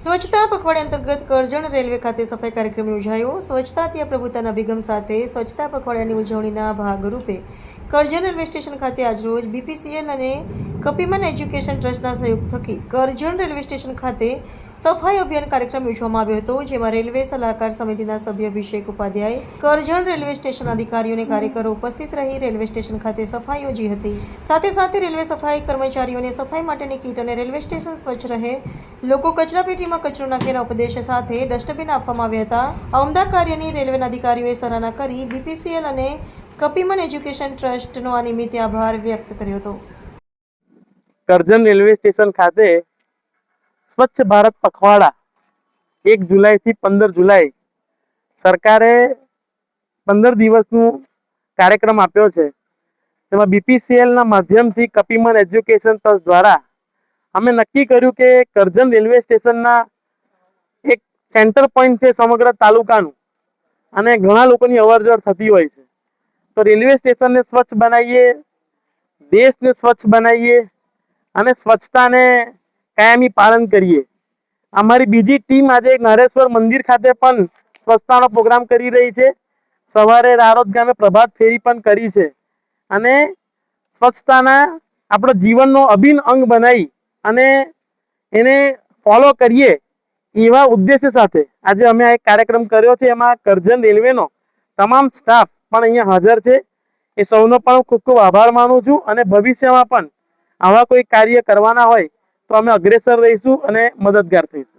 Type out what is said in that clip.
સ્વચ્છતા પખવાડિયા અંતર્ગત કરજણ રેલવે ખાતે સફાઈ કાર્યક્રમ યોજાયો। સ્વચ્છતા ત્યાં પ્રભુતાના અભિગમ સાથે સ્વચ્છતા પખવાડિયાની ઉજવણીના ભાગરૂપે કરજણ રેલવે સ્ટેશન ખાતે આજરોજ બીપીસીએલ અને કપિમન એજ્યુકેશન ટ્રસ્ટના સહયોગ થકી કરજણ રેલવે સ્ટેશન ખાતે સફાઈ અભિયાન કાર્યક્રમ યોજવામાં આવ્યો હતો, જેમાં રેલવે સલાહકાર સમિતિના સભ્ય અભિષેક ઉપાધ્યાય, કરજણ રેલવે સ્ટેશન અધિકારીઓ અને કાર્યકરો ઉપસ્થિત રહી રેલવે સ્ટેશન ખાતે સફાઈ યોજી હતી। સાથે સાથે રેલવે સફાઈ કર્મચારીઓને સફાઈ માટેની કીટ અને રેલવે સ્ટેશન સ્વચ્છ રહે, લોકો કચરાપેટીમાં કચરો નાખેના ઉપદેશ સાથે ડસ્ટબિન આપવામાં આવ્યા હતા। આ ઉમદા કાર્યની રેલવેના અધિકારીઓએ સરાહના કરી બીપીસીએલ અને કપિમન એજ્યુકેશન ટ્રસ્ટનો આ નિમિત્તે આભાર વ્યક્ત કર્યો હતો। કરજણ રેલવે સ્ટેશન ખાતે સ્વચ્છ ભારત પખવાડા 1 જુલાઈથી 15 જુલાઈ સરકારે 15 દિવસનું કાર્યક્રમ આપ્યો છે। તેમાં બીપીસીએલ ના માધ્યમથી કપિમન એજ્યુકેશન ટ્રસ્ટ દ્વારા અમે નક્કી કર્યું કે કરજણ રેલવે સ્ટેશનના એક સેન્ટર પોઈન્ટ છે સમગ્ર તાલુકાનું, અને ઘણા લોકોની અવરજવર થતી હોય છે, તો રેલવે સ્ટેશનને સ્વચ્છ બનાવીએ, દેશને સ્વચ્છ બનાવીએ અને સ્વચ્છતાને કાયમી પાલન કરીએ। અમારી બીજી ટીમ આજે નરેશ્વર મંદિર ખાતે પણ સ્વચ્છતાનો પ્રોગ્રામ કરી રહી છે। સવારે રારોદ ગામે પ્રભાત ફેરી પણ કરી છે, અને સ્વચ્છતાના આપણો જીવનનો અભિન્ન અંગ બનાવી અને એને ફોલો કરીએ એવા ઉદ્દેશ્ય સાથે આજે અમે આ એક કાર્યક્રમ કર્યો છે। એમાં કરજણ રેલવેનો તમામ સ્ટાફ પણ અહીંયા હાજર છે। એ સૌનો પણ ખૂબ ખૂબ આભાર માનું છું, અને ભવિષ્યમાં પણ આવા કોઈ કાર્ય કરવાના હોય તો અમે અગ્રેસર રહીશું અને મદદગાર થઈશું।